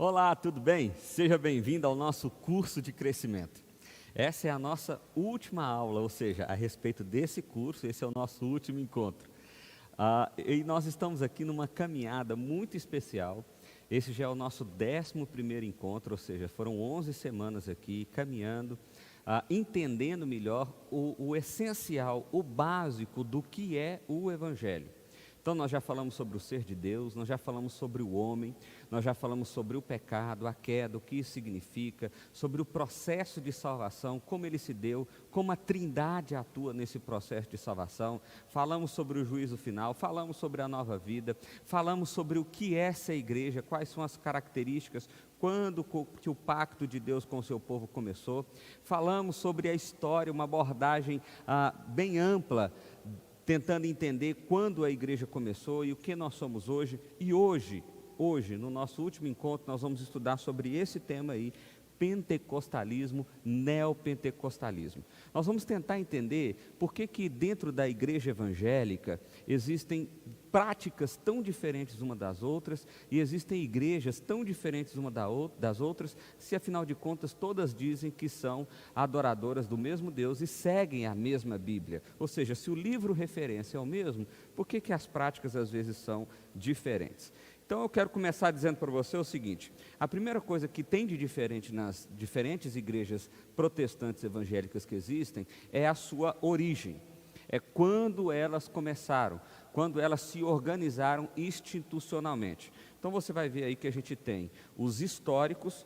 Olá, tudo bem? Seja bem-vindo ao nosso curso de crescimento. Essa é a nossa última aula, ou seja, a respeito desse curso, esse é o nosso último encontro. E nós estamos aqui numa caminhada muito especial. Esse já é o nosso 11º encontro, ou seja, foram 11 semanas aqui caminhando, entendendo melhor o essencial, o básico do que é o Evangelho. Então nós já falamos sobre o ser de Deus, nós já falamos sobre o homem, nós já falamos sobre o pecado, a queda, o que isso significa, sobre o processo de salvação, como ele se deu, como a Trindade atua nesse processo de salvação, falamos sobre o juízo final, falamos sobre a nova vida, falamos sobre o que é essa igreja, quais são as características, quando que o pacto de Deus com o seu povo começou, falamos sobre a história, uma abordagem bem ampla, tentando entender quando a igreja começou e o que nós somos hoje. E hoje, no nosso último encontro, nós vamos estudar sobre esse tema aí, pentecostalismo, neopentecostalismo. Nós vamos tentar entender por que dentro da igreja evangélica existem práticas tão diferentes uma das outras e existem igrejas tão diferentes uma das outras, se afinal de contas todas dizem que são adoradoras do mesmo Deus e seguem a mesma Bíblia. Ou seja, se o livro referência é o mesmo, por que as práticas às vezes são diferentes? Então eu quero começar dizendo para você o seguinte: a primeira coisa que tem de diferente nas diferentes igrejas protestantes evangélicas que existem é a sua origem, é quando elas começaram, quando elas se organizaram institucionalmente. Então você vai ver aí que a gente tem os históricos.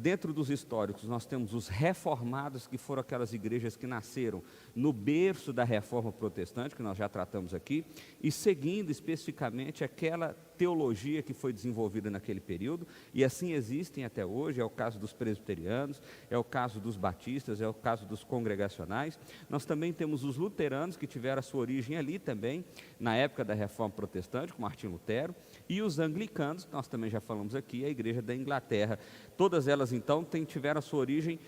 Dentro dos históricos nós temos os reformados, que foram aquelas igrejas que nasceram no berço da reforma protestante, que nós já tratamos aqui, e seguindo especificamente aquela teologia que foi desenvolvida naquele período, e assim existem até hoje. É o caso dos presbiterianos, é o caso dos batistas, é o caso dos congregacionais. Nós também temos os luteranos, que tiveram a sua origem ali também, na época da reforma protestante, com Martinho Lutero, e os anglicanos, que nós também já falamos aqui, a igreja da Inglaterra. Todas elas então tiveram a sua origem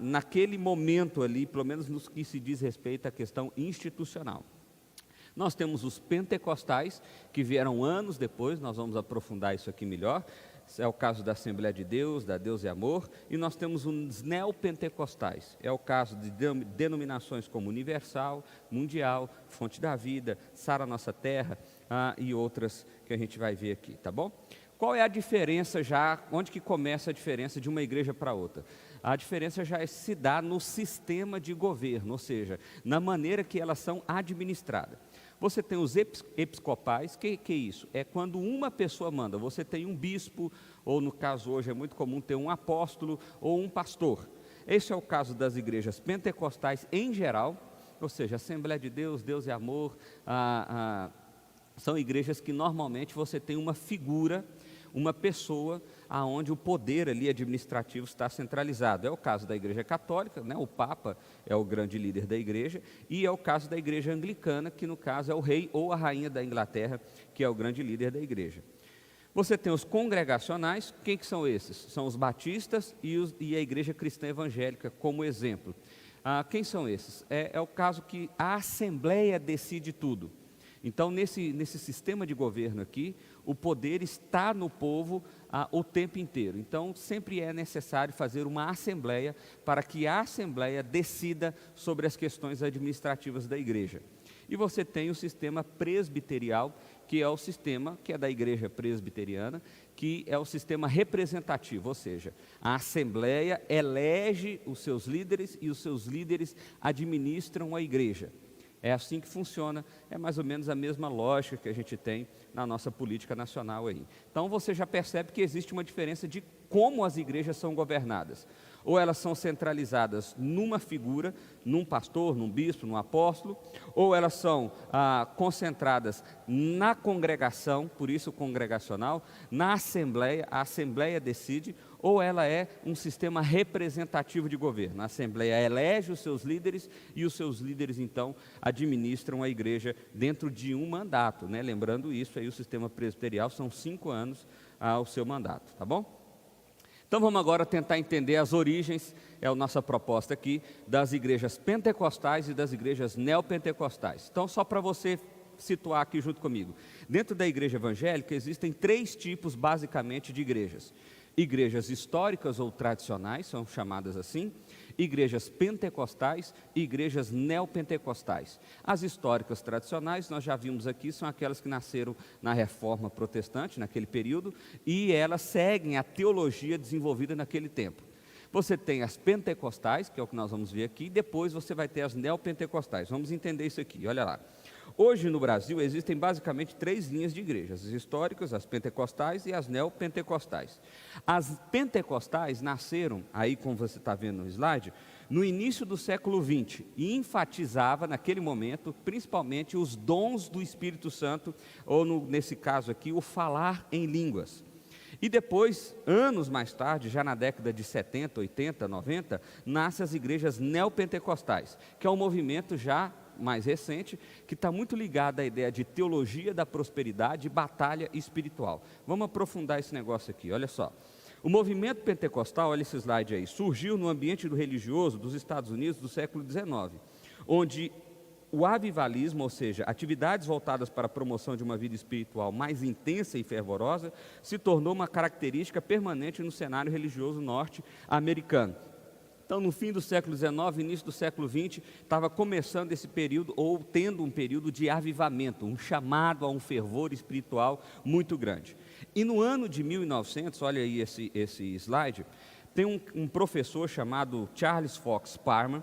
naquele momento ali, pelo menos no que se diz respeito à questão institucional. Nós temos os pentecostais, que vieram anos depois, nós vamos aprofundar isso aqui melhor. É o caso da Assembleia de Deus, da Deus e Amor, e nós temos os neopentecostais, é o caso de denominações como Universal, Mundial, Fonte da Vida, Sara Nossa Terra e outras que a gente vai ver aqui, tá bom? Qual é a diferença já, onde que começa a diferença de uma igreja para outra? A diferença já se dá no sistema de governo, ou seja, na maneira que elas são administradas. Você tem os episcopais, que é isso? É quando uma pessoa manda, você tem um bispo, ou no caso hoje é muito comum ter um apóstolo ou um pastor. Esse é o caso das igrejas pentecostais em geral, ou seja, Assembleia de Deus, Deus e Amor, são igrejas que normalmente você tem uma figura, uma pessoa aonde o poder ali administrativo está centralizado. É o caso da Igreja Católica, né? O Papa é o grande líder da igreja, e é o caso da Igreja Anglicana, que no caso é o rei ou a rainha da Inglaterra, que é o grande líder da igreja. Você tem os congregacionais. Quem que são esses? São os batistas e a Igreja Cristã Evangélica, como exemplo. Quem são esses? É o caso que a Assembleia decide tudo. Então, nesse sistema de governo aqui, o poder está no povo o tempo inteiro. Então, sempre é necessário fazer uma assembleia para que a assembleia decida sobre as questões administrativas da igreja. E você tem o sistema presbiterial, que é o sistema que é da igreja presbiteriana, que é o sistema representativo, ou seja, a assembleia elege os seus líderes e os seus líderes administram a igreja. É assim que funciona, é mais ou menos a mesma lógica que a gente tem na nossa política nacional aí. Então você já percebe que existe uma diferença de como as igrejas são governadas. Ou elas são centralizadas numa figura, num pastor, num bispo, num apóstolo, ou elas são concentradas na congregação, por isso congregacional, na assembleia, a assembleia decide, ou ela é um sistema representativo de governo. A assembleia elege os seus líderes e os seus líderes então administram a igreja dentro de um mandato, né? Lembrando isso aí, o sistema presbiterial são 5 anos ao seu mandato, tá bom? Então vamos agora tentar entender as origens, é a nossa proposta aqui, das igrejas pentecostais e das igrejas neopentecostais. Então só para você situar aqui junto comigo, dentro da igreja evangélica existem 3 tipos basicamente de igrejas. igrejas históricas ou tradicionais, são chamadas assim, igrejas pentecostais e igrejas neopentecostais. As históricas tradicionais, nós já vimos aqui, são aquelas que nasceram na Reforma Protestante, naquele período, e elas seguem a teologia desenvolvida naquele tempo. Você tem as pentecostais, que é o que nós vamos ver aqui, e depois você vai ter as neopentecostais. Vamos entender isso aqui, olha lá. Hoje no Brasil existem basicamente 3 linhas de igrejas: as históricas, as pentecostais e as neopentecostais. As pentecostais nasceram, aí como você está vendo no slide, no início do século XX e enfatizava naquele momento principalmente os dons do Espírito Santo, ou nesse caso aqui, o falar em línguas. E depois, anos mais tarde, já na década de 70, 80, 90, nascem as igrejas neopentecostais, que é um movimento já mais recente, que está muito ligado à ideia de teologia da prosperidade e batalha espiritual. Vamos aprofundar esse negócio aqui, olha só. O movimento pentecostal, olha esse slide aí, surgiu no ambiente religioso dos Estados Unidos do século XIX, onde o avivalismo, ou seja, atividades voltadas para a promoção de uma vida espiritual mais intensa e fervorosa, se tornou uma característica permanente no cenário religioso norte-americano. Então, no fim do século XIX, início do século XX, estava começando esse período, ou tendo um período de avivamento, um chamado a um fervor espiritual muito grande. E no ano de 1900, olha aí esse slide, tem um professor chamado Charles Fox Parham.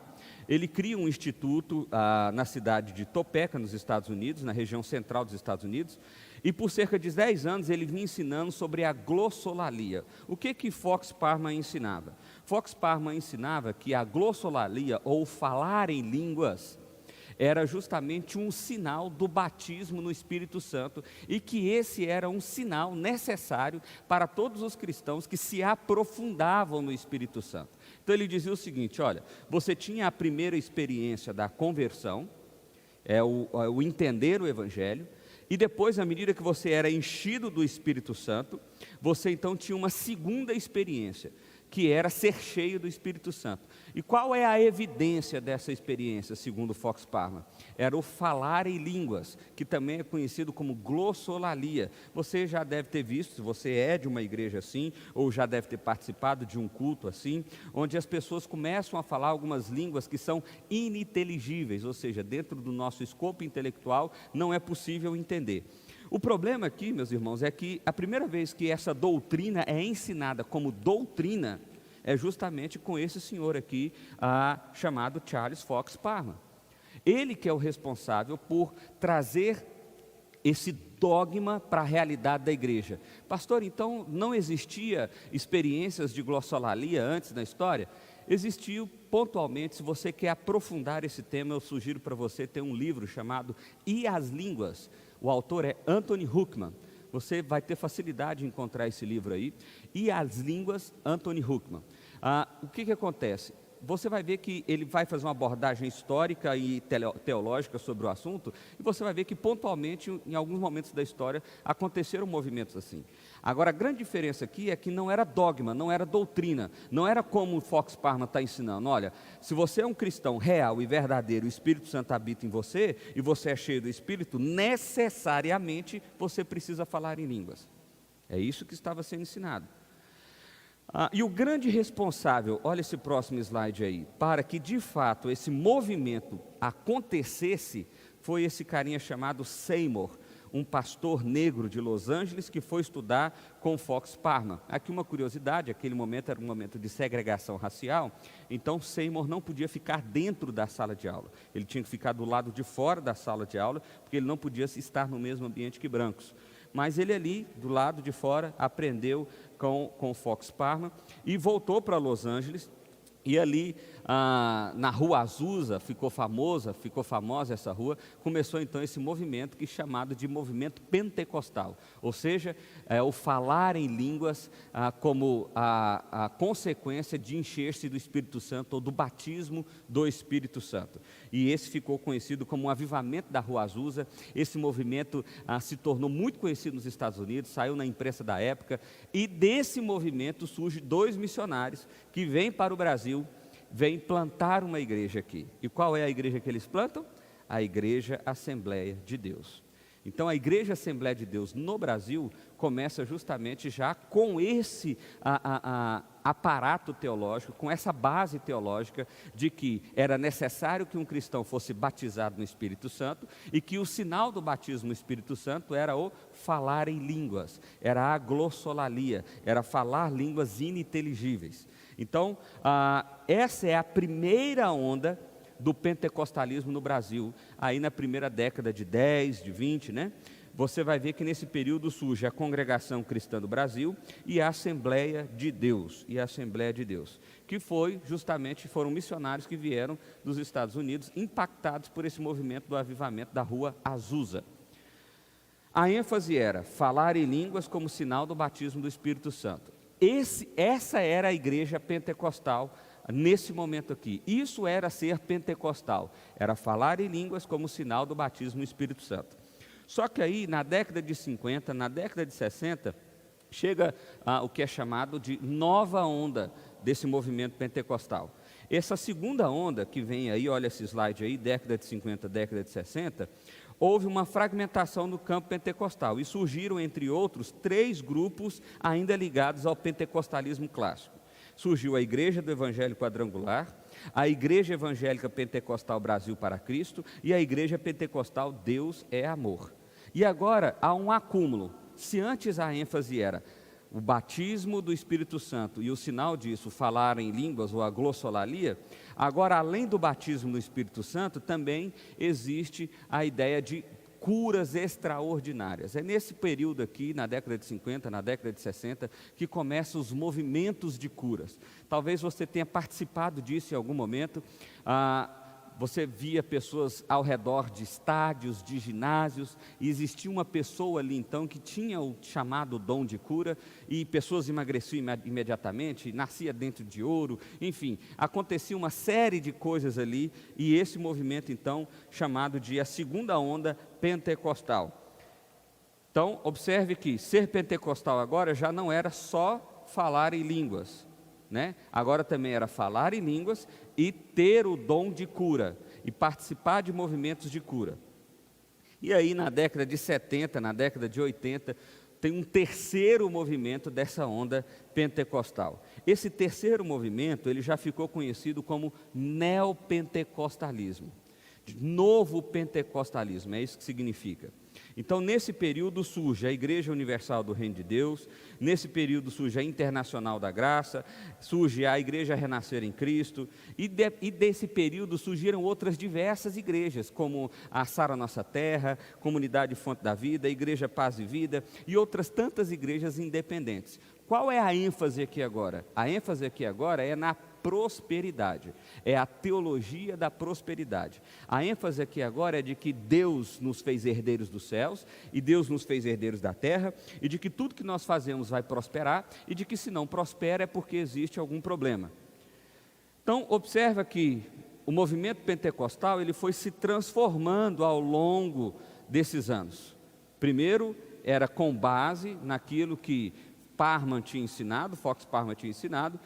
Ele cria um instituto na cidade de Topeka, nos Estados Unidos, na região central dos Estados Unidos, e por cerca de 10 anos ele vinha ensinando sobre a glossolalia. O que Fox Parham ensinava? Fox Parham ensinava que a glossolalia, ou falar em línguas, era justamente um sinal do batismo no Espírito Santo, e que esse era um sinal necessário para todos os cristãos que se aprofundavam no Espírito Santo. Então ele dizia o seguinte: olha, você tinha a primeira experiência da conversão, o entender o Evangelho, e depois, à medida que você era enchido do Espírito Santo, você então tinha uma segunda experiência, que era ser cheio do Espírito Santo. E qual é a evidência dessa experiência, segundo Fox Parham? Era o falar em línguas, que também é conhecido como glossolalia. Você já deve ter visto, se você é de uma igreja assim, ou já deve ter participado de um culto assim, onde as pessoas começam a falar algumas línguas que são ininteligíveis, ou seja, dentro do nosso escopo intelectual não é possível entender. O problema aqui, meus irmãos, é que a primeira vez que essa doutrina é ensinada como doutrina é justamente com esse senhor aqui, chamado Charles Fox Parham. Ele que é o responsável por trazer esse dogma para a realidade da igreja. Pastor, então não existia experiências de glossolalia antes na história? Existiu pontualmente. Se você quer aprofundar esse tema, eu sugiro para você ter um livro chamado E as Línguas. O autor é Anthony Huckman. Você vai ter facilidade em encontrar esse livro aí. E as Línguas, Anthony Huckman. O que acontece? Você vai ver que ele vai fazer uma abordagem histórica e teológica sobre o assunto, e você vai ver que pontualmente, em alguns momentos da história, aconteceram movimentos assim. Agora, a grande diferença aqui é que não era dogma, não era doutrina, não era como o Fox Parham está ensinando. Olha, se você é um cristão real e verdadeiro, o Espírito Santo habita em você, e você é cheio do Espírito, necessariamente você precisa falar em línguas. É isso que estava sendo ensinado. E o grande responsável, olha esse próximo slide aí, para que de fato esse movimento acontecesse, foi esse carinha chamado Seymour, um pastor negro de Los Angeles que foi estudar com Fox Parham. Aqui uma curiosidade: aquele momento era um momento de segregação racial, então Seymour não podia ficar dentro da sala de aula, ele tinha que ficar do lado de fora da sala de aula, porque ele não podia estar no mesmo ambiente que brancos. Mas ele ali, do lado de fora, aprendeu com Fox Parham e voltou para Los Angeles. E ali, na Rua Azusa, ficou famosa essa rua, começou então esse movimento que é chamado de movimento pentecostal, ou seja, o falar em línguas como a consequência de encher-se do Espírito Santo, ou do batismo do Espírito Santo. E esse ficou conhecido como o avivamento da Rua Azusa. Esse movimento se tornou muito conhecido nos Estados Unidos, saiu na imprensa da época, e desse movimento surgem 2 missionários que vêm para o Brasil, vêm plantar uma igreja aqui. E qual é a igreja que eles plantam? A Igreja Assembleia de Deus. Então a Igreja Assembleia de Deus no Brasil começa justamente já com esse aparato teológico, com essa base teológica de que era necessário que um cristão fosse batizado no Espírito Santo e que o sinal do batismo no Espírito Santo era o falar em línguas, era a glossolalia, era falar línguas ininteligíveis. Então, essa é a primeira onda do pentecostalismo no Brasil, aí na primeira década de 10, de 20, né? Você vai ver que nesse período surge a Congregação Cristã do Brasil e a Assembleia de Deus, que foram missionários que vieram dos Estados Unidos, impactados por esse movimento do avivamento da Rua Azusa. A ênfase era falar em línguas como sinal do batismo do Espírito Santo. Essa era a igreja pentecostal nesse momento aqui. Isso era ser pentecostal, era falar em línguas como sinal do batismo no Espírito Santo. Só que aí, na década de 50, na década de 60, chega o que é chamado de nova onda desse movimento pentecostal. Essa segunda onda que vem aí, olha esse slide aí, década de 50, década de 60, houve uma fragmentação no campo pentecostal e surgiram, entre outros, 3 grupos ainda ligados ao pentecostalismo clássico. Surgiu a Igreja do Evangelho Quadrangular, a Igreja Evangélica Pentecostal Brasil para Cristo e a Igreja Pentecostal Deus é Amor. E agora há um acúmulo. Se antes a ênfase era o batismo do Espírito Santo e o sinal disso, falar em línguas ou a glossolalia, agora além do batismo do Espírito Santo, também existe a ideia de curas extraordinárias. É nesse período aqui, na década de 50, na década de 60, que começam os movimentos de curas. Talvez você tenha participado disso em algum momento. Você via pessoas ao redor de estádios, de ginásios, e existia uma pessoa ali então que tinha o chamado dom de cura, e pessoas emagreciam imediatamente, nascia dentro de ouro, enfim, acontecia uma série de coisas ali, e esse movimento então chamado de a segunda onda pentecostal. Então, observe que ser pentecostal agora já não era só falar em línguas, né? Agora também era falar em línguas e ter o dom de cura e participar de movimentos de cura. E aí na década de 70, na década de 80, tem um terceiro movimento dessa onda pentecostal. Esse terceiro movimento, ele já ficou conhecido como neopentecostalismo, novo pentecostalismo, é isso que significa. Então, nesse período surge a Igreja Universal do Reino de Deus, nesse período surge a Internacional da Graça, surge a Igreja Renascer em Cristo, e desse período surgiram outras diversas igrejas, como a Sara Nossa Terra, Comunidade Fonte da Vida, a Igreja Paz e Vida, e outras tantas igrejas independentes. Qual é a ênfase aqui agora? A ênfase aqui agora é na prosperidade, é a teologia da prosperidade. A ênfase aqui agora é de que Deus nos fez herdeiros dos céus, e Deus nos fez herdeiros da terra, e de que tudo que nós fazemos vai prosperar, e de que se não prospera é porque existe algum problema. Então, observa que o movimento pentecostal, ele foi se transformando ao longo desses anos. Primeiro, era com base naquilo que Parham tinha ensinado, Fox Parham tinha ensinado.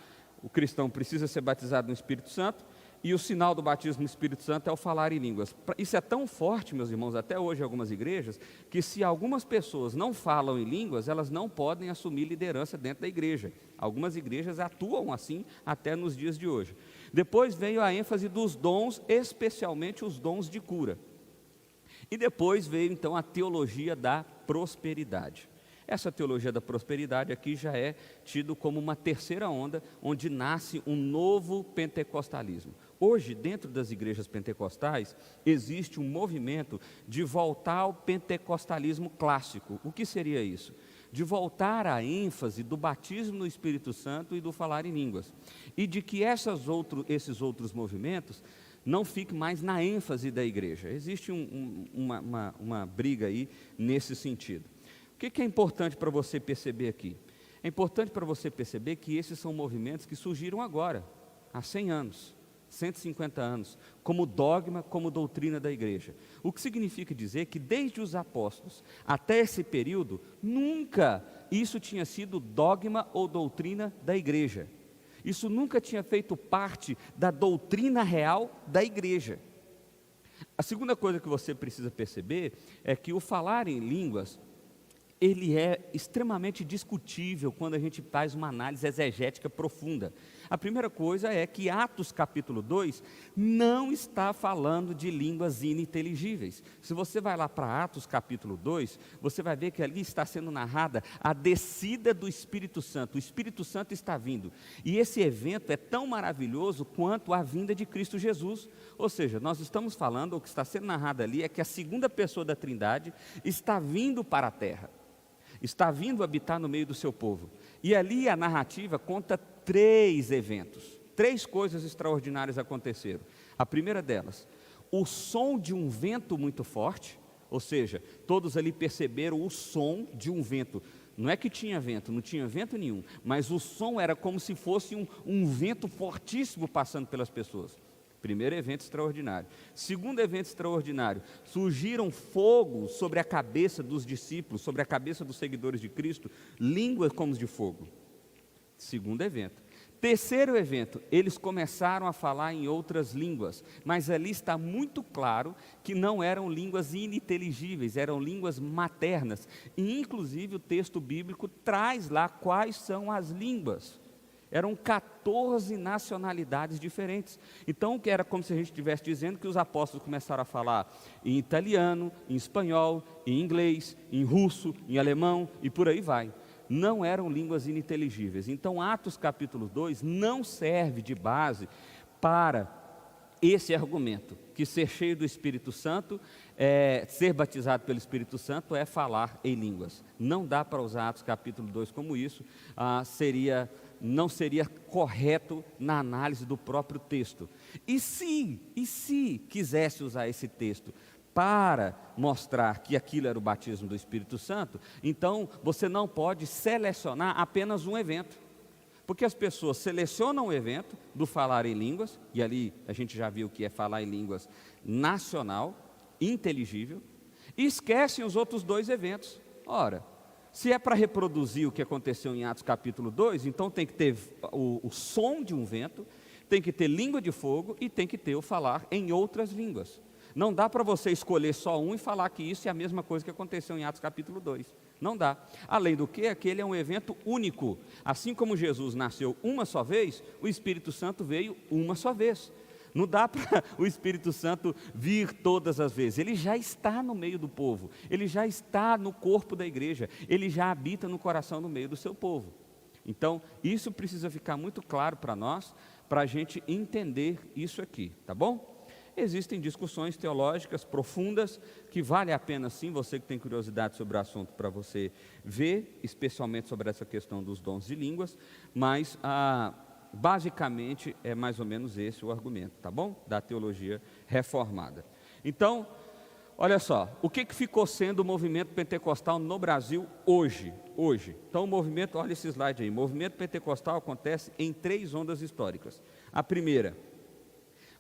O cristão precisa ser batizado no Espírito Santo, e o sinal do batismo no Espírito Santo é o falar em línguas. Isso é tão forte, meus irmãos, até hoje em algumas igrejas, que se algumas pessoas não falam em línguas, elas não podem assumir liderança dentro da igreja. Algumas igrejas atuam assim até nos dias de hoje. Depois veio a ênfase dos dons, especialmente os dons de cura. E depois veio então a teologia da prosperidade. Essa teologia da prosperidade aqui já é tido como uma terceira onda, onde nasce um novo pentecostalismo. Hoje, dentro das igrejas pentecostais, existe um movimento de voltar ao pentecostalismo clássico. O que seria isso? De voltar à ênfase do batismo no Espírito Santo e do falar em línguas. E de que esses outros movimentos não fiquem mais na ênfase da igreja. Existe uma briga aí nesse sentido. O que é importante para você perceber aqui? É importante para você perceber que esses são movimentos que surgiram agora, há 100 anos, 150 anos, como dogma, como doutrina da igreja. O que significa dizer que desde os apóstolos até esse período, nunca isso tinha sido dogma ou doutrina da igreja. Isso nunca tinha feito parte da doutrina real da igreja. A segunda coisa que você precisa perceber é que o falar em línguas, ele é extremamente discutível quando a gente faz uma análise exegética profunda. A primeira coisa é que Atos capítulo 2 não está falando de línguas ininteligíveis. Se você vai lá para Atos capítulo 2, você vai ver que ali está sendo narrada a descida do Espírito Santo. O Espírito Santo está vindo. E esse evento é tão maravilhoso quanto a vinda de Cristo Jesus. Ou seja, nós estamos falando, o que está sendo narrado ali é que a segunda pessoa da Trindade está vindo para a terra. Está vindo habitar no meio do seu povo. E ali a narrativa conta 3 eventos. 3 coisas extraordinárias aconteceram. A primeira delas, o som de um vento muito forte, ou seja, todos ali perceberam o som de um vento. Não é que tinha vento, não tinha vento nenhum, mas o som era como se fosse um vento fortíssimo passando pelas pessoas. Primeiro evento extraordinário. Segundo evento extraordinário, surgiram fogo sobre a cabeça dos discípulos, sobre a cabeça dos seguidores de Cristo, línguas como de fogo. Segundo evento. Terceiro evento, eles começaram a falar em outras línguas, mas ali está muito claro que não eram línguas ininteligíveis, eram línguas maternas. E inclusive o texto bíblico traz lá quais são as línguas. Eram 14 nacionalidades diferentes. Então, era como se a gente estivesse dizendo que os apóstolos começaram a falar em italiano, em espanhol, em inglês, em russo, em alemão e por aí vai. Não eram línguas ininteligíveis. Então, Atos capítulo 2 não serve de base para esse argumento, que ser cheio do Espírito Santo, ser batizado pelo Espírito Santo é falar em línguas. Não dá para usar Atos capítulo 2 como isso, não seria correto na análise do próprio texto. E se quisesse usar esse texto para mostrar que aquilo era o batismo do Espírito Santo, então você não pode selecionar apenas um evento. Porque as pessoas selecionam o evento do falar em línguas, e ali a gente já viu que é falar em línguas nacional, inteligível, e esquecem os outros 2 eventos. Ora, se é para reproduzir o que aconteceu em Atos capítulo 2, então tem que ter o som de um vento, tem que ter língua de fogo e tem que ter o falar em outras línguas. Não dá para você escolher só um e falar que isso é a mesma coisa que aconteceu em Atos capítulo 2. Não dá. Além do que, aquele é um evento único. Assim como Jesus nasceu uma só vez, o Espírito Santo veio uma só vez. Não dá para o Espírito Santo vir todas as vezes. Ele já está no meio do povo. Ele já está no corpo da igreja. Ele já habita no coração, no meio do seu povo. Então, isso precisa ficar muito claro para nós, para a gente entender isso aqui, tá bom? Existem discussões teológicas profundas que vale a pena sim, você que tem curiosidade sobre o assunto, para você ver, especialmente sobre essa questão dos dons de línguas, mas basicamente é mais ou menos esse o argumento, tá bom? Da teologia reformada. Então, olha só, o que ficou sendo o movimento pentecostal no Brasil hoje? Então o movimento, olha esse slide aí, o movimento pentecostal acontece em 3 ondas históricas. A primeira,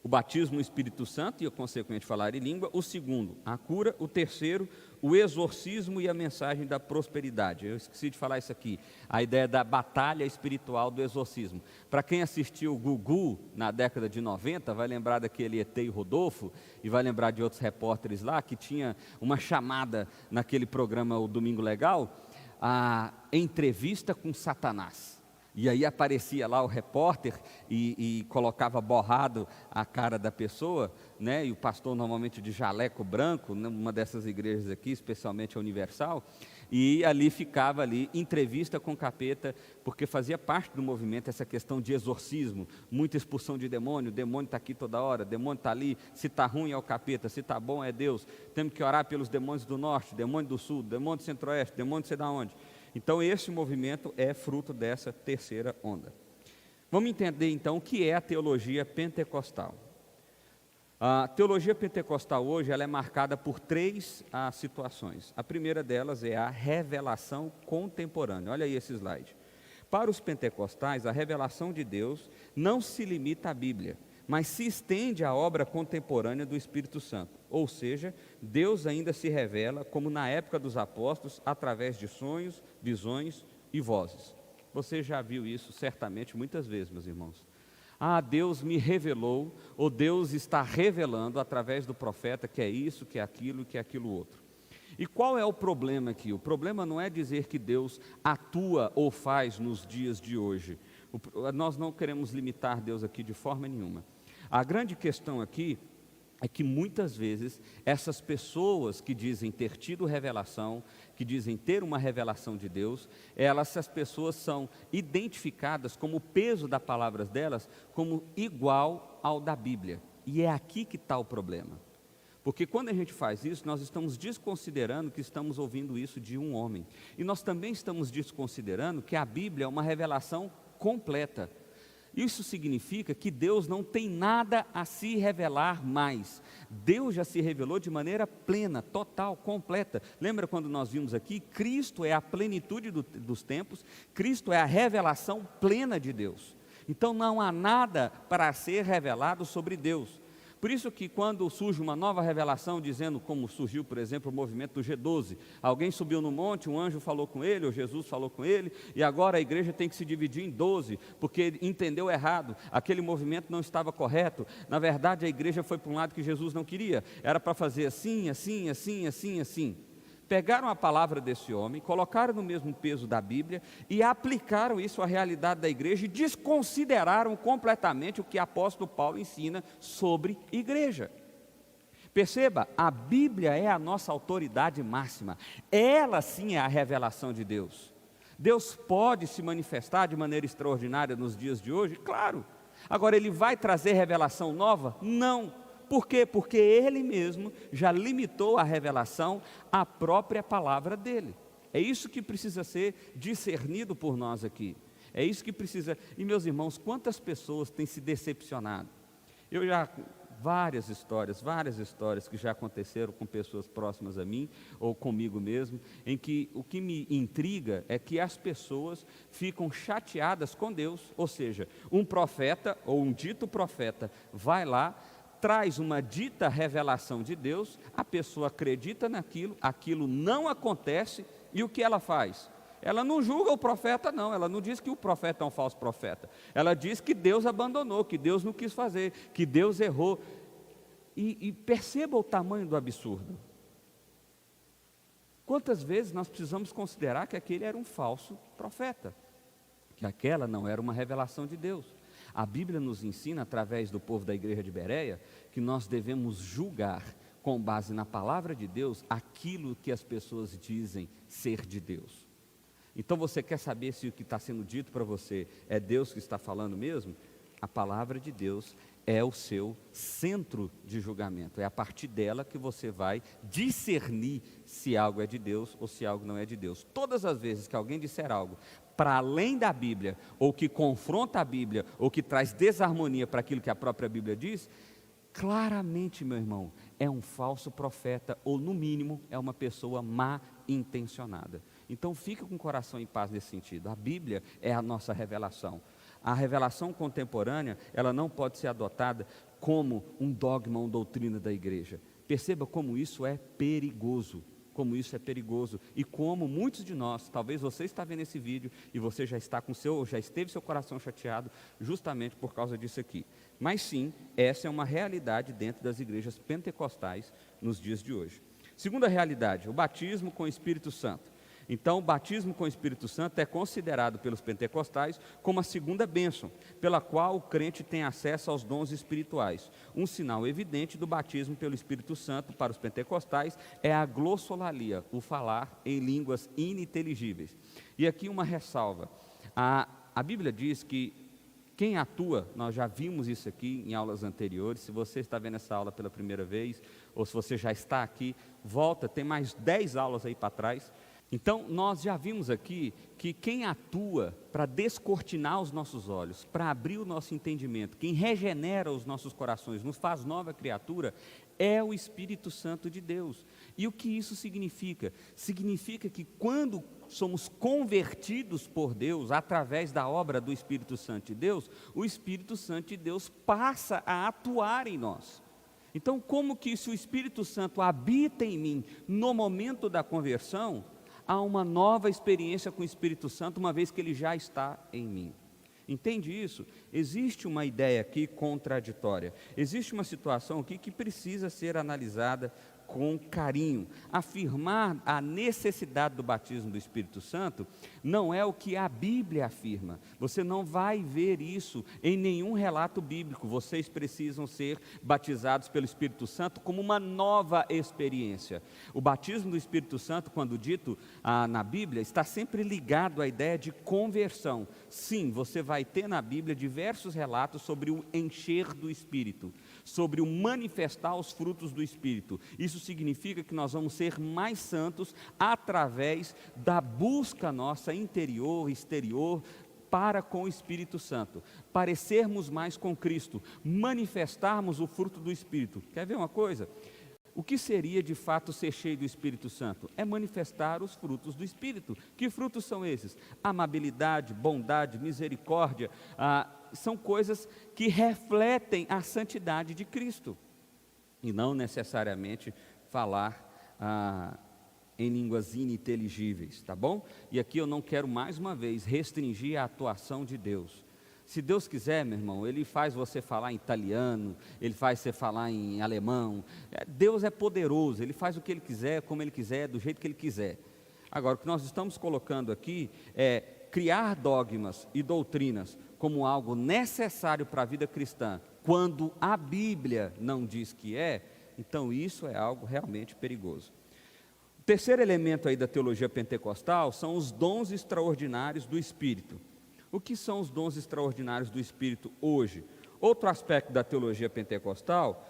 o batismo no Espírito Santo e, consequentemente, falar em língua. O segundo, a cura. O terceiro, o exorcismo e a mensagem da prosperidade. Eu esqueci de falar isso aqui, a ideia da batalha espiritual do exorcismo. Para quem assistiu o Gugu na década de 90, vai lembrar daquele ET e Rodolfo, e vai lembrar de outros repórteres lá, que tinha uma chamada naquele programa, o Domingo Legal, a entrevista com Satanás. E aí aparecia lá o repórter e colocava borrado a cara da pessoa, né? E o pastor normalmente de jaleco branco, numa dessas igrejas aqui, especialmente a Universal, e ali ficava ali, entrevista com o capeta, porque fazia parte do movimento essa questão de exorcismo, muita expulsão de demônio, o demônio está aqui toda hora, o demônio está ali, se está ruim é o capeta, se está bom é Deus, temos que orar pelos demônios do norte, demônio do sul, demônio do centro-oeste, demônio não sei de onde. Então, esse movimento é fruto dessa terceira onda. Vamos entender, então, o que é a teologia pentecostal. A teologia pentecostal hoje ela é marcada por 3 situações. A primeira delas é a revelação contemporânea. Olha aí esse slide. Para os pentecostais, a revelação de Deus não se limita à Bíblia, mas se estende à obra contemporânea do Espírito Santo. Ou seja, Deus ainda se revela, como na época dos apóstolos, através de sonhos, visões e vozes. Você já viu isso certamente muitas vezes, meus irmãos. Ah, Deus me revelou, ou Deus está revelando através do profeta que é isso, que é aquilo e que é aquilo outro. E qual é o problema aqui? O problema não é dizer que Deus atua ou faz nos dias de hoje. Nós não queremos limitar Deus aqui de forma nenhuma. A grande questão aqui é que muitas vezes essas pessoas que dizem ter tido revelação, que dizem ter uma revelação de Deus, essas pessoas são identificadas como o peso da palavra delas como igual ao da Bíblia. E é aqui que está o problema. Porque quando a gente faz isso, nós estamos desconsiderando que estamos ouvindo isso de um homem. E nós também estamos desconsiderando que a Bíblia é uma revelação completa. Isso significa que Deus não tem nada a se revelar mais. Deus já se revelou de maneira plena, total, completa. Lembra quando nós vimos aqui? Cristo é a plenitude dos tempos, Cristo é a revelação plena de Deus. Então não há nada para ser revelado sobre Deus. Por isso que quando surge uma nova revelação, dizendo como surgiu, por exemplo, o movimento do G12, alguém subiu no monte, um anjo falou com ele, ou Jesus falou com ele, e agora a igreja tem que se dividir em 12, porque entendeu errado, aquele movimento não estava correto, na verdade a igreja foi para um lado que Jesus não queria, era para fazer assim, assim, assim, assim, assim. Pegaram a palavra desse homem, colocaram no mesmo peso da Bíblia e aplicaram isso à realidade da igreja e desconsideraram completamente o que o apóstolo Paulo ensina sobre igreja. Perceba, a Bíblia é a nossa autoridade máxima, ela sim é a revelação de Deus. Deus pode se manifestar de maneira extraordinária nos dias de hoje? Claro. Agora, Ele vai trazer revelação nova? Não. Por quê? Porque Ele mesmo já limitou a revelação à própria palavra dEle. É isso que precisa ser discernido por nós aqui. É isso que precisa. E meus irmãos, quantas pessoas têm se decepcionado? Várias histórias que já aconteceram com pessoas próximas a mim, ou comigo mesmo, em que o que me intriga é que as pessoas ficam chateadas com Deus, ou seja, um profeta, ou um dito profeta, vai lá, traz uma dita revelação de Deus, a pessoa acredita naquilo, aquilo não acontece, e o que ela faz? Ela não julga o profeta não, ela não diz que o profeta é um falso profeta, ela diz que Deus abandonou, que Deus não quis fazer, que Deus errou, e perceba o tamanho do absurdo. Quantas vezes nós precisamos considerar que aquele era um falso profeta, que aquela não era uma revelação de Deus. A Bíblia nos ensina, através do povo da igreja de Bereia, que nós devemos julgar, com base na palavra de Deus, aquilo que as pessoas dizem ser de Deus. Então você quer saber se o que está sendo dito para você é Deus que está falando mesmo? A palavra de Deus é o seu centro de julgamento. É a partir dela que você vai discernir se algo é de Deus ou se algo não é de Deus. Todas as vezes que alguém disser algo para além da Bíblia, ou que confronta a Bíblia, ou que traz desarmonia para aquilo que a própria Bíblia diz, claramente, meu irmão, é um falso profeta, ou no mínimo, é uma pessoa má intencionada. Então fique com o coração em paz nesse sentido. A Bíblia é a nossa revelação. A revelação contemporânea, ela não pode ser adotada como um dogma, uma doutrina da igreja. Perceba como isso é perigoso. Como isso é perigoso e como muitos de nós, talvez você está vendo esse vídeo e você já esteve seu coração chateado justamente por causa disso aqui. Mas sim, essa é uma realidade dentro das igrejas pentecostais nos dias de hoje. Segunda realidade, o batismo com o Espírito Santo. Então, o batismo com o Espírito Santo é considerado pelos pentecostais como a segunda bênção, pela qual o crente tem acesso aos dons espirituais. Um sinal evidente do batismo pelo Espírito Santo para os pentecostais é a glossolalia, o falar em línguas ininteligíveis. E aqui uma ressalva, a Bíblia diz que quem atua, nós já vimos isso aqui em aulas anteriores, se você está vendo essa aula pela primeira vez, ou se você já está aqui, volta, tem mais 10 aulas aí para trás. Então, nós já vimos aqui que quem atua para descortinar os nossos olhos, para abrir o nosso entendimento, quem regenera os nossos corações, nos faz nova criatura, é o Espírito Santo de Deus. E o que isso significa? Significa que quando somos convertidos por Deus, através da obra do Espírito Santo de Deus, o Espírito Santo de Deus passa a atuar em nós. Então, como que se o Espírito Santo habita em mim no momento da conversão, há uma nova experiência com o Espírito Santo, uma vez que ele já está em mim. Entende isso? Existe uma ideia aqui contraditória. Existe uma situação aqui que precisa ser analisada com carinho. Afirmar a necessidade do batismo do Espírito Santo não é o que a Bíblia afirma. Você não vai ver isso em nenhum relato bíblico. Vocês precisam ser batizados pelo Espírito Santo como uma nova experiência. O batismo do Espírito Santo, quando dito na Bíblia, está sempre ligado à ideia de conversão. Sim, você vai ter na Bíblia diversos relatos sobre o encher do Espírito, sobre o manifestar os frutos do Espírito. Isso significa que nós vamos ser mais santos através da busca nossa interior e exterior para com o Espírito Santo, parecermos mais com Cristo, manifestarmos o fruto do Espírito. Quer ver uma coisa? O que seria de fato ser cheio do Espírito Santo? É manifestar os frutos do Espírito. Que frutos são esses? Amabilidade, bondade, misericórdia, são coisas que refletem a santidade de Cristo, e não necessariamente falar em línguas ininteligíveis, tá bom? E aqui eu não quero mais uma vez restringir a atuação de Deus. Se Deus quiser, meu irmão, Ele faz você falar em italiano, Ele faz você falar em alemão. Deus é poderoso, Ele faz o que Ele quiser, como Ele quiser, do jeito que Ele quiser. Agora, o que nós estamos colocando aqui é criar dogmas e doutrinas como algo necessário para a vida cristã, quando a Bíblia não diz que é, então isso é algo realmente perigoso. O terceiro elemento aí da teologia pentecostal são os dons extraordinários do Espírito. O que são os dons extraordinários do Espírito hoje? Outro aspecto da teologia pentecostal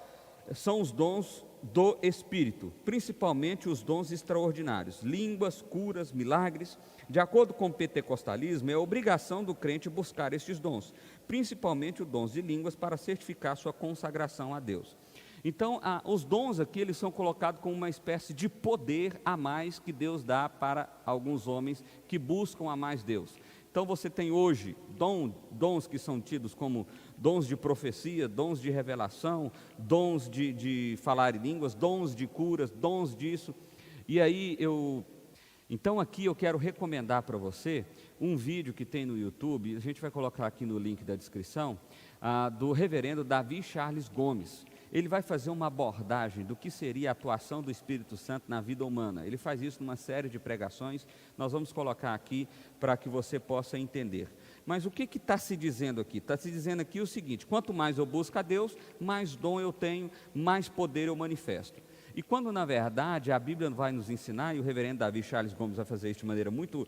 são os dons do Espírito, principalmente os dons extraordinários, línguas, curas, milagres. De acordo com o pentecostalismo, é obrigação do crente buscar estes dons, principalmente os dons de línguas, para certificar sua consagração a Deus. Então, os dons aqui, eles são colocados como uma espécie de poder a mais que Deus dá para alguns homens que buscam a mais Deus. Então você tem hoje dons que são tidos como dons de profecia, dons de revelação, dons de falar em línguas, dons de curas, dons disso. E aí então aqui eu quero recomendar para você um vídeo que tem no YouTube, a gente vai colocar aqui no link da descrição, do reverendo Davi Charles Gomes. Ele vai fazer uma abordagem do que seria a atuação do Espírito Santo na vida humana. Ele faz isso numa série de pregações, nós vamos colocar aqui para que você possa entender. Mas o que está se dizendo aqui? Está se dizendo aqui o seguinte: quanto mais eu busco a Deus, mais dom eu tenho, mais poder eu manifesto. E quando na verdade a Bíblia vai nos ensinar, e o reverendo Davi Charles Gomes vai fazer isso de maneira muito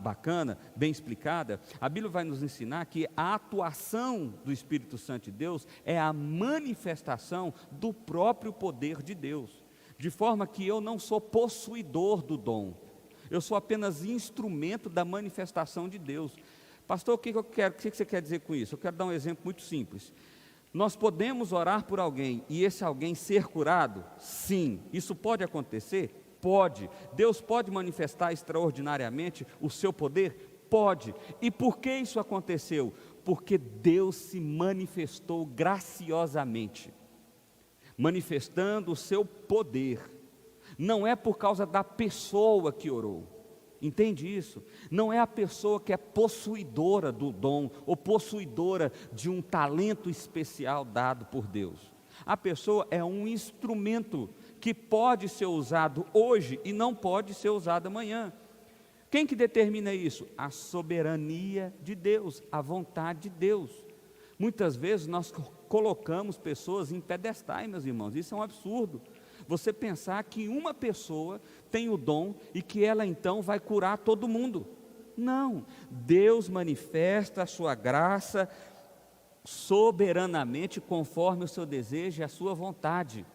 bacana, bem explicada, a Bíblia vai nos ensinar que a atuação do Espírito Santo de Deus é a manifestação do próprio poder de Deus, de forma que eu não sou possuidor do dom, eu sou apenas instrumento da manifestação de Deus. Pastor, o que você quer dizer com isso? Eu quero dar um exemplo muito simples. Nós podemos orar por alguém e esse alguém ser curado? Sim. Isso pode acontecer? Pode. Deus pode manifestar extraordinariamente o seu poder? Pode. E por que isso aconteceu? Porque Deus se manifestou graciosamente, manifestando o seu poder. Não é por causa da pessoa que orou. Entende isso? Não é a pessoa que é possuidora do dom ou possuidora de um talento especial dado por Deus. A pessoa é um instrumento que pode ser usado hoje e não pode ser usado amanhã. Quem que determina isso? A soberania de Deus, a vontade de Deus. Muitas vezes nós colocamos pessoas em pedestais, meus irmãos, isso é um absurdo. Você pensar que uma pessoa tem o dom e que ela então vai curar todo mundo. Não, Deus manifesta a sua graça soberanamente conforme o seu desejo e a sua vontade.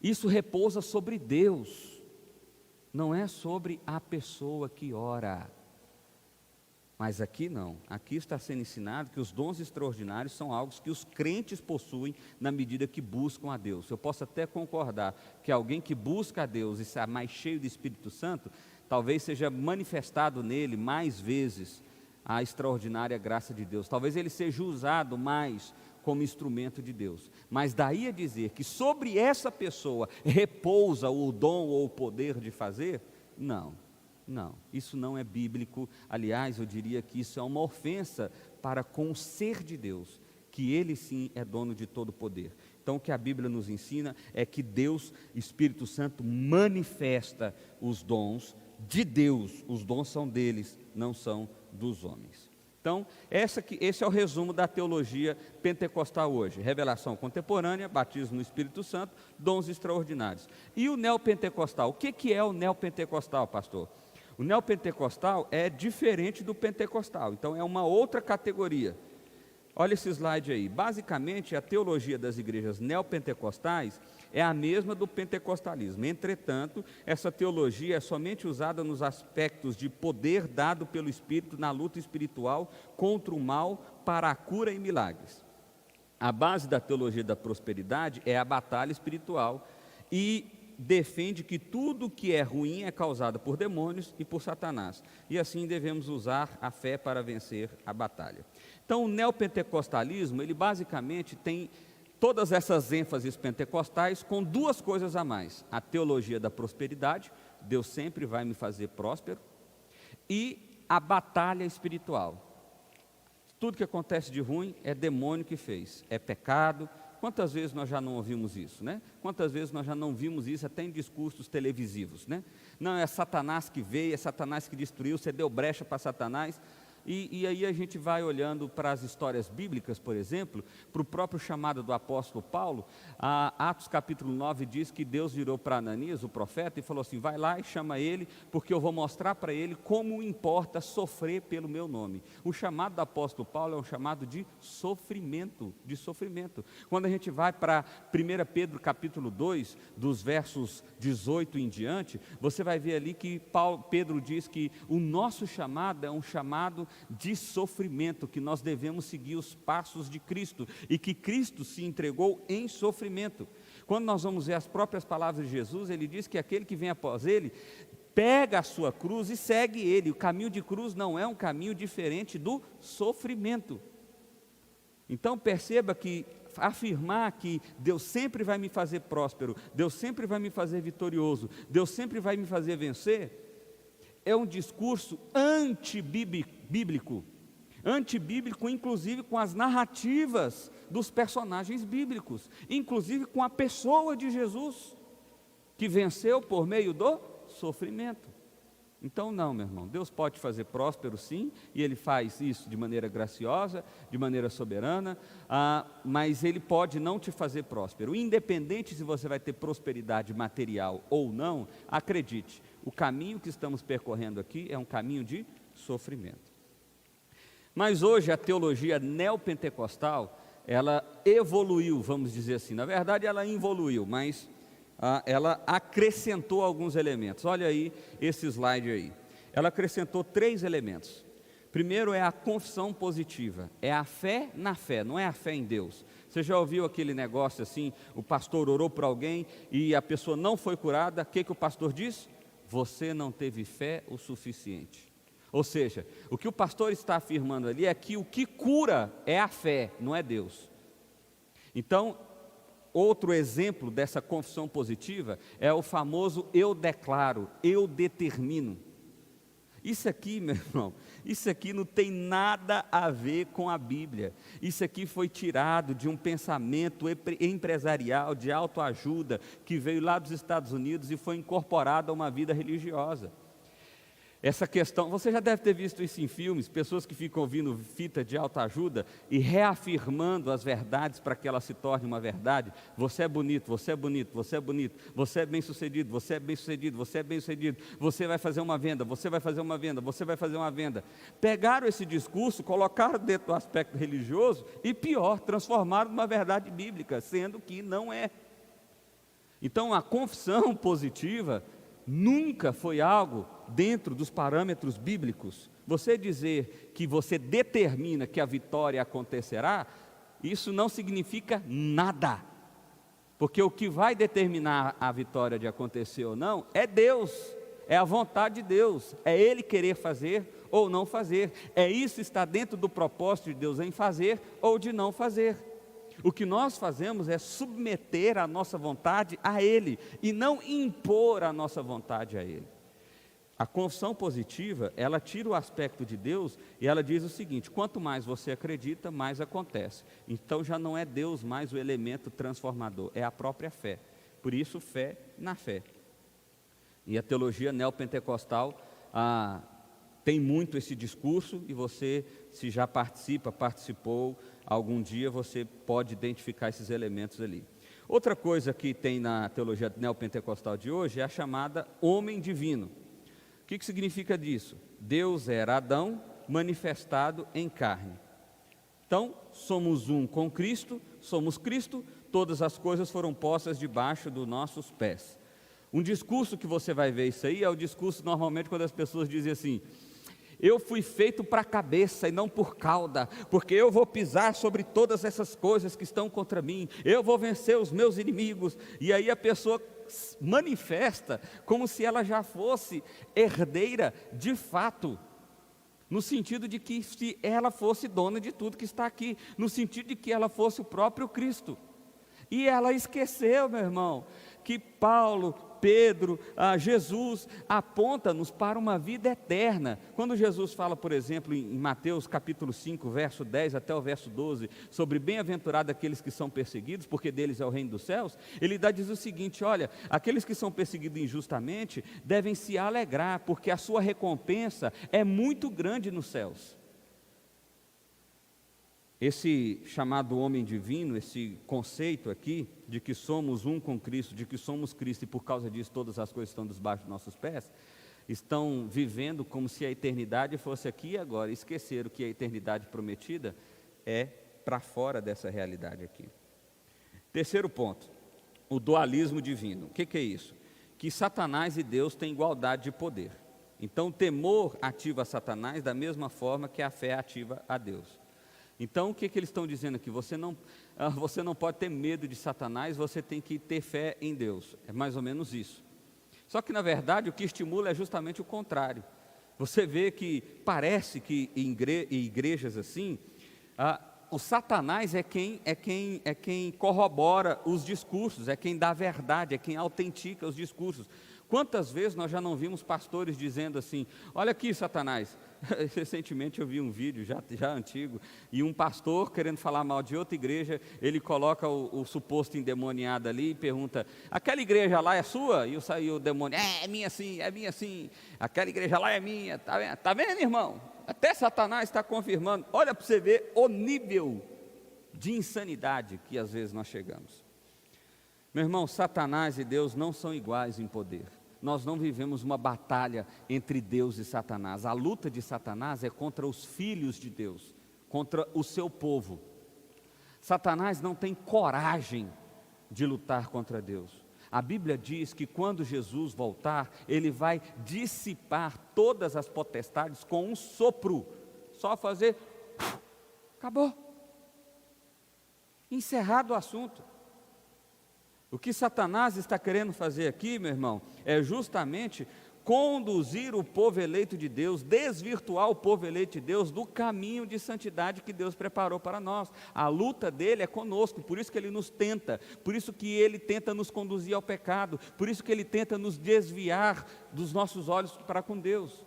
Isso repousa sobre Deus, não é sobre a pessoa que ora. Mas aqui não, aqui está sendo ensinado que os dons extraordinários são algo que os crentes possuem na medida que buscam a Deus. Eu posso até concordar que alguém que busca a Deus e está mais cheio do Espírito Santo, talvez seja manifestado nele mais vezes a extraordinária graça de Deus. Talvez ele seja usado mais como instrumento de Deus. Mas daí a dizer que sobre essa pessoa repousa o dom ou o poder de fazer, não. Não, isso não é bíblico. Aliás, eu diria que isso é uma ofensa para com o ser de Deus, que Ele sim é dono de todo o poder. Então o que a Bíblia nos ensina é que Deus, Espírito Santo, manifesta os dons de Deus. Os dons são deles, não são dos homens. Então, esse é o resumo da teologia pentecostal hoje. Revelação contemporânea, batismo no Espírito Santo, dons extraordinários. E o neopentecostal? O que é o neopentecostal, pastor? O neopentecostal é diferente do pentecostal, então é uma outra categoria. Olha esse slide aí. Basicamente, a teologia das igrejas neopentecostais é a mesma do pentecostalismo. Entretanto, essa teologia é somente usada nos aspectos de poder dado pelo Espírito na luta espiritual contra o mal para a cura e milagres. A base da teologia da prosperidade é a batalha espiritual e defende que tudo que é ruim é causado por demônios e por Satanás. E assim devemos usar a fé para vencer a batalha. Então, o neopentecostalismo, ele basicamente tem todas essas ênfases pentecostais com duas coisas a mais: a teologia da prosperidade, Deus sempre vai me fazer próspero, e a batalha espiritual. Tudo que acontece de ruim é demônio que fez, é pecado. Quantas vezes nós já não ouvimos isso, né? Quantas vezes nós já não vimos isso até em discursos televisivos, né? Não, é Satanás que veio, é Satanás que destruiu, você deu brecha para Satanás. E aí a gente vai olhando para as histórias bíblicas, por exemplo, para o próprio chamado do apóstolo Paulo. Atos capítulo 9 diz que Deus virou para Ananias, o profeta, e falou assim: vai lá e chama ele, porque eu vou mostrar para ele como importa sofrer pelo meu nome. O chamado do apóstolo Paulo é um chamado de sofrimento, Quando a gente vai para 1 Pedro capítulo 2, dos versos 18 em diante, você vai ver ali que Pedro diz que o nosso chamado é um chamado de sofrimento, que nós devemos seguir os passos de Cristo, e que Cristo se entregou em sofrimento. Quando nós vamos ver as próprias palavras de Jesus, ele diz que aquele que vem após ele, pega a sua cruz e segue ele. O caminho de cruz não é um caminho diferente do sofrimento. Então perceba que afirmar que Deus sempre vai me fazer próspero, Deus sempre vai me fazer vitorioso, Deus sempre vai me fazer vencer, é um discurso antibíblico, inclusive com as narrativas dos personagens bíblicos, inclusive com a pessoa de Jesus, que venceu por meio do sofrimento. Então não, meu irmão, Deus pode fazer próspero sim, e Ele faz isso de maneira graciosa, de maneira soberana, mas Ele pode não te fazer próspero. Independente se você vai ter prosperidade material ou não, acredite, o caminho que estamos percorrendo aqui é um caminho de sofrimento. Mas hoje a teologia neopentecostal, ela evoluiu, vamos dizer assim. Na verdade ela involuiu, mas ela acrescentou alguns elementos. Olha aí esse slide aí. Ela acrescentou 3 elementos. Primeiro é a confissão positiva, é a fé na fé, não é a fé em Deus. Você já ouviu aquele negócio assim, o pastor orou por alguém e a pessoa não foi curada, o que o pastor diz? Você não teve fé o suficiente. Ou seja, o que o pastor está afirmando ali é que o que cura é a fé, não é Deus. Então, outro exemplo dessa confissão positiva é o famoso eu declaro, eu determino. Isso aqui, meu irmão, isso aqui não tem nada a ver com a Bíblia. Isso aqui foi tirado de um pensamento empresarial, de autoajuda, que veio lá dos Estados Unidos e foi incorporado a uma vida religiosa. Essa questão, você já deve ter visto isso em filmes, pessoas que ficam ouvindo fita de autoajuda e reafirmando as verdades para que ela se torne uma verdade. Você é bonito, você é bonito, você é bonito, você é bem sucedido, você é bem sucedido, você é bem sucedido, você vai fazer uma venda, você vai fazer uma venda, você vai fazer uma venda. Pegaram esse discurso, colocaram dentro do aspecto religioso e pior, transformaram numa verdade bíblica, sendo que não é. Então a confissão positiva nunca foi algo dentro dos parâmetros bíblicos. Você dizer que você determina que a vitória acontecerá, isso não significa nada, porque o que vai determinar a vitória de acontecer ou não é Deus, é a vontade de Deus, é Ele querer fazer ou não fazer, isso está dentro do propósito de Deus em fazer ou de não fazer. O que nós fazemos é submeter a nossa vontade a Ele, e não impor a nossa vontade a Ele. A confissão positiva, ela tira o aspecto de Deus e ela diz o seguinte: quanto mais você acredita, mais acontece. Então já não é Deus mais o elemento transformador, é a própria fé. Por isso, fé na fé. E a teologia neopentecostal tem muito esse discurso, e você, se já participou, algum dia você pode identificar esses elementos ali. Outra coisa que tem na teologia neopentecostal de hoje é a chamada homem divino. O que significa disso? Deus era Adão manifestado em carne. Então, somos um com Cristo, somos Cristo, todas as coisas foram postas debaixo dos nossos pés. Um discurso que você vai ver isso aí é o discurso normalmente quando as pessoas dizem assim: eu fui feito para a cabeça e não por cauda, porque eu vou pisar sobre todas essas coisas que estão contra mim, eu vou vencer os meus inimigos. E aí a pessoa manifesta como se ela já fosse herdeira de fato, no sentido de que se ela fosse dona de tudo que está aqui, no sentido de que ela fosse o próprio Cristo. E ela esqueceu, meu irmão, que Paulo, Pedro, Jesus aponta-nos para uma vida eterna. Quando Jesus fala, por exemplo, em Mateus capítulo 5, verso 10 até o verso 12, sobre bem-aventurado aqueles que são perseguidos, porque deles é o reino dos céus, ele diz o seguinte: olha, aqueles que são perseguidos injustamente devem se alegrar, porque a sua recompensa é muito grande nos céus. Esse chamado homem divino, esse conceito aqui, de que somos um com Cristo, de que somos Cristo e por causa disso todas as coisas estão debaixo dos nossos pés, estão vivendo como se a eternidade fosse aqui e agora, esqueceram que a eternidade prometida é para fora dessa realidade aqui. Terceiro ponto, o dualismo divino. O que é isso? Que Satanás e Deus têm igualdade de poder. Então o temor ativa Satanás da mesma forma que a fé ativa a Deus. Então, o que eles estão dizendo aqui? Você não pode ter medo de Satanás, você tem que ter fé em Deus. É mais ou menos isso. Só que, na verdade, o que estimula é justamente o contrário. Você vê que parece que em igrejas assim, o Satanás é quem corrobora os discursos, é quem dá a verdade, é quem autentica os discursos. Quantas vezes nós já não vimos pastores dizendo assim: olha aqui, Satanás. Recentemente eu vi um vídeo já antigo, e um pastor querendo falar mal de outra igreja, ele coloca o suposto endemoniado ali e pergunta: aquela igreja lá é sua? E o demônio: é minha sim, aquela igreja lá é minha. Tá vendo, irmão? Até Satanás está confirmando. Olha para você ver o nível de insanidade que às vezes nós chegamos. Meu irmão, Satanás e Deus não são iguais em poder. Nós não vivemos uma batalha entre Deus e Satanás. A luta de Satanás é contra os filhos de Deus, contra o seu povo. Satanás não tem coragem de lutar contra Deus. A Bíblia diz que quando Jesus voltar, ele vai dissipar todas as potestades com um sopro. Só fazer, acabou. Encerrado o assunto. O que Satanás está querendo fazer aqui, meu irmão, é justamente conduzir o povo eleito de Deus, desvirtuar o povo eleito de Deus do caminho de santidade que Deus preparou para nós. A luta dele é conosco, por isso que ele nos tenta, por isso que ele tenta nos conduzir ao pecado, por isso que ele tenta nos desviar dos nossos olhos para com Deus.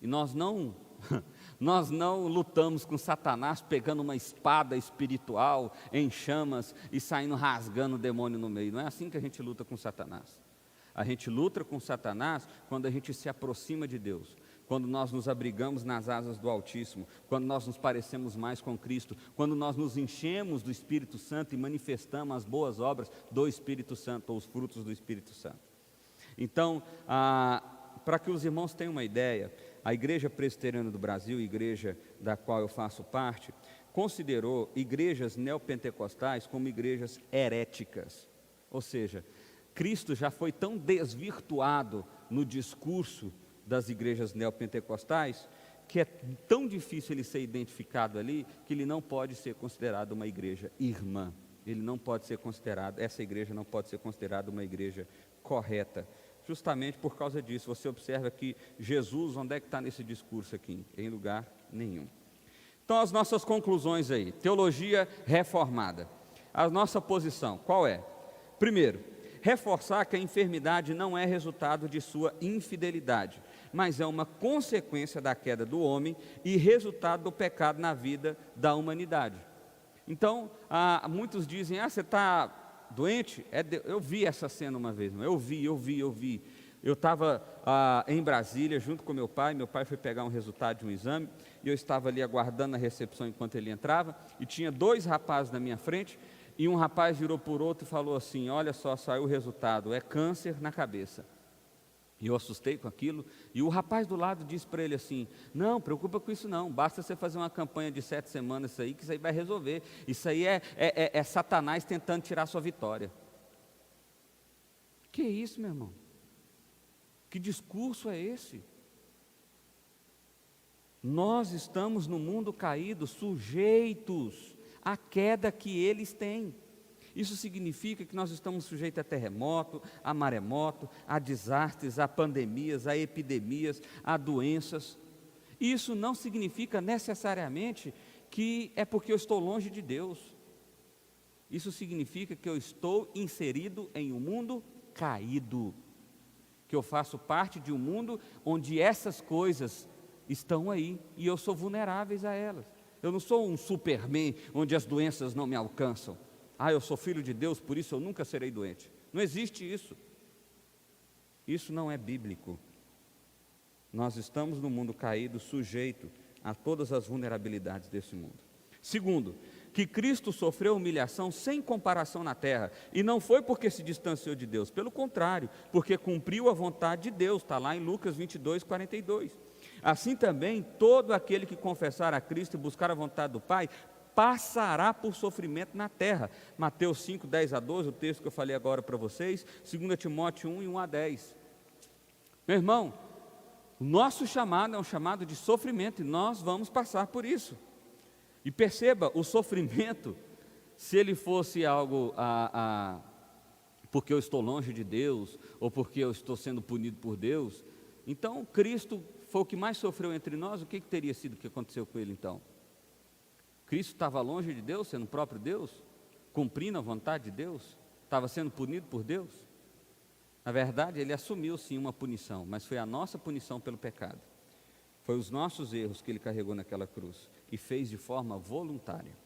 E nós não lutamos com Satanás pegando uma espada espiritual em chamas e saindo rasgando o demônio no meio. Não é assim que a gente luta com Satanás. A gente luta com Satanás quando a gente se aproxima de Deus, quando nós nos abrigamos nas asas do Altíssimo, quando nós nos parecemos mais com Cristo, quando nós nos enchemos do Espírito Santo e manifestamos as boas obras do Espírito Santo, ou os frutos do Espírito Santo. Então, para que os irmãos tenham uma ideia, a Igreja Presbiteriana do Brasil, igreja da qual eu faço parte, considerou igrejas neopentecostais como igrejas heréticas. Ou seja, Cristo já foi tão desvirtuado no discurso das igrejas neopentecostais, que é tão difícil ele ser identificado ali, que ele não pode ser considerado uma igreja irmã. Ele não pode ser considerado, essa igreja não pode ser considerada uma igreja correta. Justamente por causa disso, você observa que Jesus, onde é que está nesse discurso aqui? Em lugar nenhum. Então, as nossas conclusões aí: teologia reformada. A nossa posição, qual é? Primeiro, reforçar que a enfermidade não é resultado de sua infidelidade, mas é uma consequência da queda do homem e resultado do pecado na vida da humanidade. Então, muitos dizem, você está doente? Eu vi essa cena uma vez, eu vi. Eu estava em Brasília junto com meu pai foi pegar um resultado de um exame, e eu estava ali aguardando a recepção enquanto ele entrava, e tinha 2 rapazes na minha frente, e um rapaz virou por outro e falou assim, olha só, saiu o resultado, é câncer na cabeça. E eu assustei com aquilo, e o rapaz do lado disse para ele assim, não, preocupa com isso não, basta você fazer uma campanha de 7 semanas, que isso aí vai resolver, isso aí é Satanás tentando tirar sua vitória. Que isso, meu irmão? Que discurso é esse? Nós estamos no mundo caído, sujeitos à queda que eles têm. Isso significa que nós estamos sujeitos a terremoto, a maremoto, a desastres, a pandemias, a epidemias, a doenças. Isso não significa necessariamente que é porque eu estou longe de Deus. Isso significa que eu estou inserido em um mundo caído, que eu faço parte de um mundo onde essas coisas estão aí e eu sou vulnerável a elas. Eu não sou um Superman onde as doenças não me alcançam. Eu sou filho de Deus, por isso eu nunca serei doente. Não existe isso. Isso não é bíblico. Nós estamos no mundo caído, sujeito a todas as vulnerabilidades desse mundo. Segundo, que Cristo sofreu humilhação sem comparação na terra, e não foi porque se distanciou de Deus, pelo contrário, porque cumpriu a vontade de Deus, está lá em Lucas 22, 42. Assim também, todo aquele que confessar a Cristo e buscar a vontade do Pai, passará por sofrimento na terra. Mateus 5, 10 a 12, o texto que eu falei agora para vocês, 2 Timóteo 1 e 1 a 10. Meu irmão, o nosso chamado é um chamado de sofrimento, e nós vamos passar por isso. E perceba, o sofrimento, se ele fosse algo porque eu estou longe de Deus, ou porque eu estou sendo punido por Deus, então Cristo foi o que mais sofreu entre nós, o que teria sido que aconteceu com ele então? Cristo estava longe de Deus, sendo o próprio Deus, cumprindo a vontade de Deus, estava sendo punido por Deus? Na verdade, ele assumiu sim uma punição, mas foi a nossa punição pelo pecado. Foi os nossos erros que ele carregou naquela cruz, e fez de forma voluntária.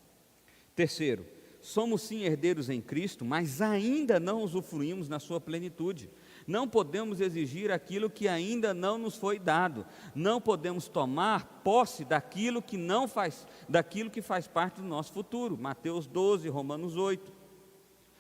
Terceiro, somos sim herdeiros em Cristo, mas ainda não usufruímos na sua plenitude. Não podemos exigir aquilo que ainda não nos foi dado. Não podemos tomar posse daquilo que faz parte do nosso futuro. Mateus 12, Romanos 8.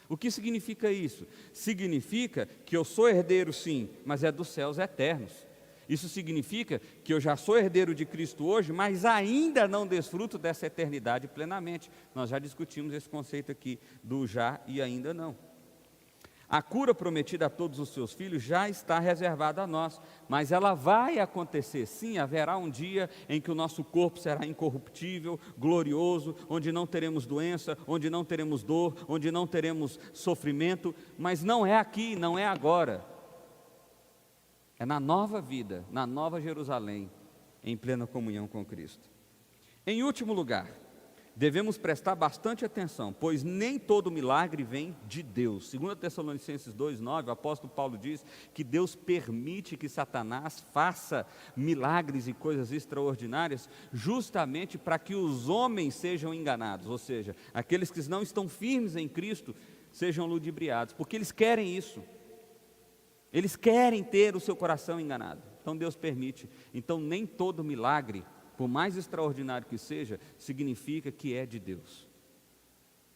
O que significa isso? Significa que eu sou herdeiro sim, mas é dos céus eternos. Isso significa que eu já sou herdeiro de Cristo hoje, mas ainda não desfruto dessa eternidade plenamente. Nós já discutimos esse conceito aqui do já e ainda não. A cura prometida a todos os seus filhos já está reservada a nós, mas ela vai acontecer sim, haverá um dia em que o nosso corpo será incorruptível, glorioso, onde não teremos doença, onde não teremos dor, onde não teremos sofrimento, mas não é aqui, não é agora. É na nova vida, na nova Jerusalém, em plena comunhão com Cristo. Em último lugar, devemos prestar bastante atenção, pois nem todo milagre vem de Deus. 2 Tessalonicenses 2,9, o apóstolo Paulo diz que Deus permite que Satanás faça milagres e coisas extraordinárias, justamente para que os homens sejam enganados, ou seja, aqueles que não estão firmes em Cristo, sejam ludibriados, porque eles querem isso. Eles querem ter o seu coração enganado, então Deus permite. Então nem todo milagre, por mais extraordinário que seja, significa que é de Deus.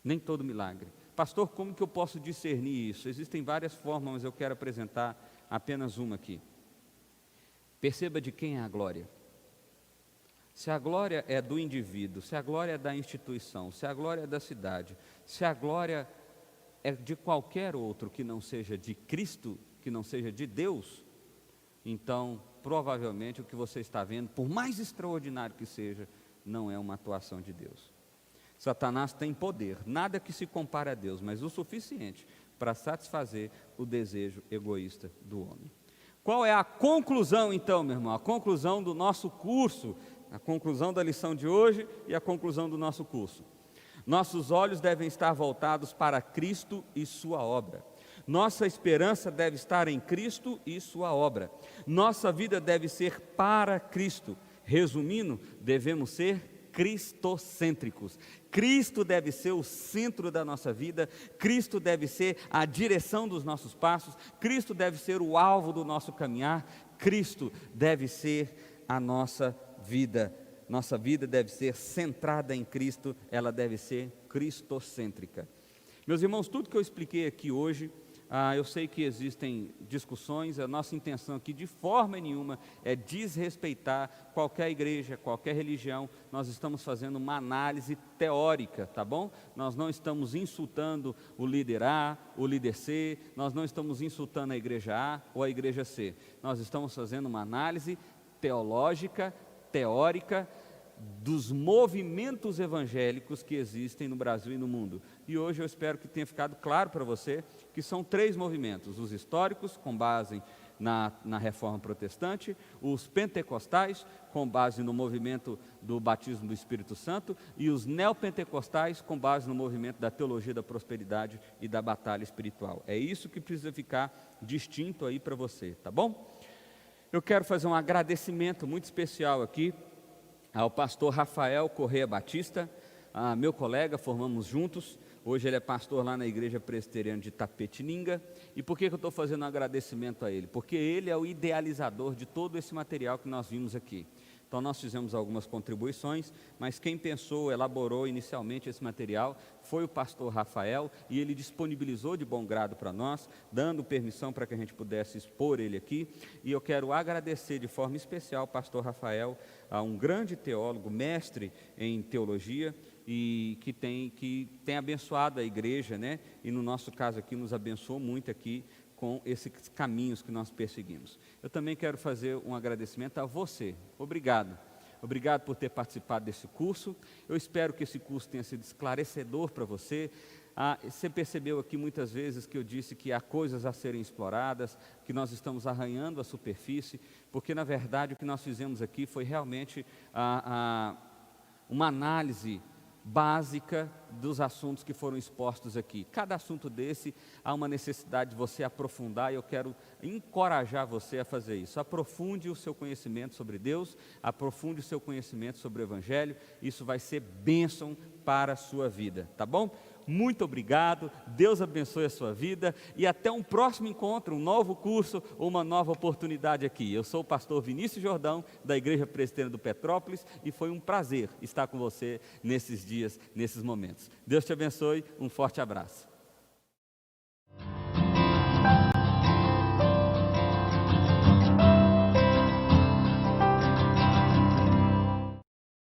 Nem todo milagre. Pastor, como que eu posso discernir isso? Existem várias formas, mas eu quero apresentar apenas uma aqui. Perceba de quem é a glória. Se a glória é do indivíduo, se a glória é da instituição, se a glória é da cidade, se a glória é de qualquer outro que não seja de Cristo, que não seja de Deus, então provavelmente o que você está vendo, por mais extraordinário que seja, não é uma atuação de Deus. Satanás tem poder, nada que se compare a Deus, mas o suficiente para satisfazer o desejo egoísta do homem. Qual é a conclusão então, meu irmão? A conclusão do nosso curso, a conclusão da lição de hoje e a conclusão do nosso curso. Nossos olhos devem estar voltados para Cristo e sua obra. Nossa esperança deve estar em Cristo e sua obra. Nossa vida deve ser para Cristo. Resumindo, devemos ser cristocêntricos. Cristo deve ser o centro da nossa vida, Cristo deve ser a direção dos nossos passos, Cristo deve ser o alvo do nosso caminhar, Cristo deve ser a nossa vida. Nossa vida deve ser centrada em Cristo, ela deve ser cristocêntrica. Meus irmãos, tudo que eu expliquei aqui hoje, eu sei que existem discussões, a nossa intenção aqui de forma nenhuma é desrespeitar qualquer igreja, qualquer religião. Nós estamos fazendo uma análise teórica, tá bom? Nós não estamos insultando o líder A, o líder C, nós não estamos insultando a igreja A ou a igreja C. Nós estamos fazendo uma análise teológica, teórica, dos movimentos evangélicos que existem no Brasil e no mundo. E hoje eu espero que tenha ficado claro para você que são 3 movimentos: os históricos, com base na Reforma Protestante; os pentecostais, com base no movimento do batismo do Espírito Santo; e os neopentecostais, com base no movimento da teologia da prosperidade e da batalha espiritual. É isso que precisa ficar distinto aí para você, tá bom? Eu quero fazer um agradecimento muito especial aqui ao pastor Rafael Correia Batista, meu colega, formamos juntos. Hoje ele é pastor lá na Igreja Presbiteriana de Tapetininga. E por que eu estou fazendo um agradecimento a ele? Porque ele é o idealizador de todo esse material que nós vimos aqui. Então nós fizemos algumas contribuições, mas quem pensou, elaborou inicialmente esse material foi o pastor Rafael, e ele disponibilizou de bom grado para nós, dando permissão para que a gente pudesse expor ele aqui. E eu quero agradecer de forma especial ao pastor Rafael, um grande teólogo, mestre em teologia, e que tem abençoado a igreja, né? E no nosso caso aqui nos abençoou muito aqui com esses caminhos que nós perseguimos. Eu também quero fazer um agradecimento a você. Obrigado. Obrigado por ter participado desse curso. Eu espero que esse curso tenha sido esclarecedor para você. Você percebeu aqui muitas vezes que eu disse que há coisas a serem exploradas, que nós estamos arranhando a superfície, porque na verdade o que nós fizemos aqui foi realmente uma análise básica dos assuntos que foram expostos aqui. Cada assunto desse há uma necessidade de você aprofundar, e eu quero encorajar você a fazer isso. Aprofunde o seu conhecimento sobre Deus, aprofunde o seu conhecimento sobre o Evangelho. Isso vai ser bênção para a sua vida, tá bom? Muito obrigado, Deus abençoe a sua vida, e até um próximo encontro, um novo curso ou uma nova oportunidade aqui. Eu sou o pastor Vinícius Jordão, da Igreja Presbiteriana do Petrópolis, e foi um prazer estar com você nesses dias, nesses momentos. Deus te abençoe, um forte abraço.